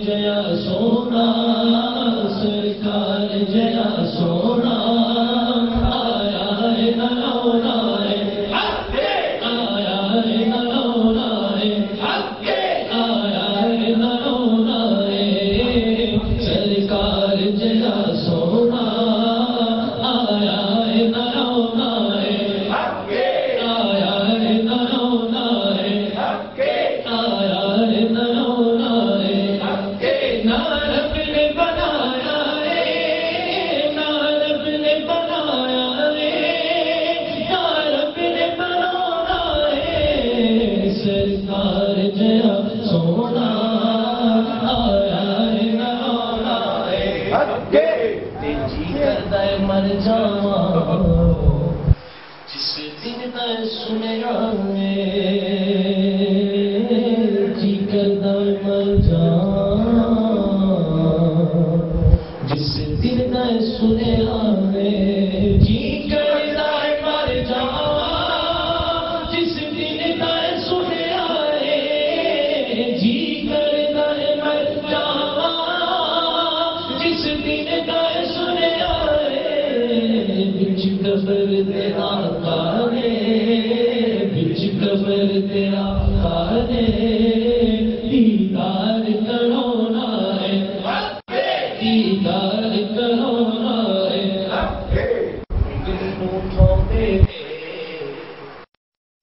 جیا سونا سرکار جیا سونا آیا ہے نرونا آیا ہے نرونا آیا ہے نرونا سرکار جیا سونا آیا ہے نرونا آیا ہے نرونا آیا ہے نرونا نہ رب نے بنایا نہ رب نے بنایا نہ رب نے بنانا سرکار جیا سونا آیا ہے نرونا جی کرتا ہے مر جاواں جس دن میں سنیا جی کرتا ہے مر جاواں جس دن میں سنیا جی کرتا ہے مر جاواں جس دن میں سنیا جی کرتا ہے مر جاواں جس دن میں سنیا بچ قبر تیرا کانے بچ قبر تیرا کانے دیدار کرونا دیدار کرونا دل نو اٹھاؤندے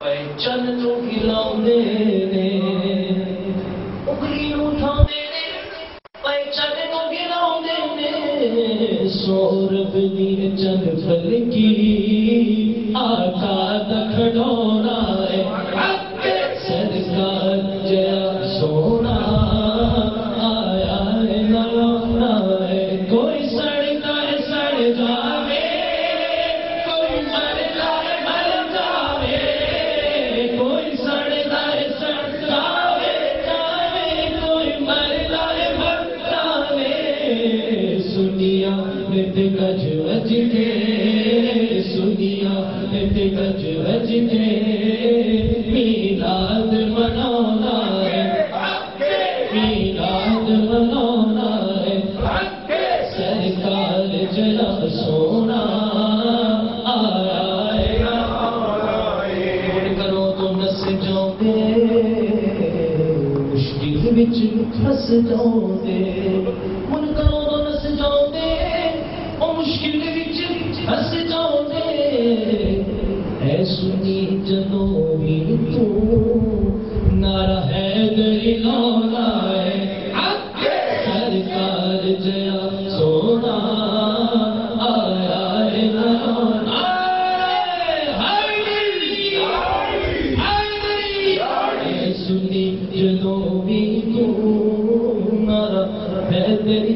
پہچان نو ہلاؤندے اگلی نو اٹھاؤندے پہچان نو ہلاؤندے سورب دی چند فلکی آقا دا کھڑونا سرکار جیا سونا آیا ہے نرونا کوئی سڑتا ہے سڑ جاوے کوئی مرتا ہے مر جاوے کوئی سڑتا ہے سڑ جاوے کوئی مرتا ہے مر جاوے سنیا تے گج وج کے سنیا تے گج وج کے میلاد منانا میلاد منانا سرکار جیا سونا آیا ہے کرو تو نس جاؤ مشکل وچ پھس جاؤ من کرو تو نس جاؤ مشکل وچ پھس جاؤ اے سنی جدوں بھی تو نعرہ حیدری لانا سرکار جیا سونا آیا ہے نرونا اے سنی جدوں بھی تو نعرہ حیدری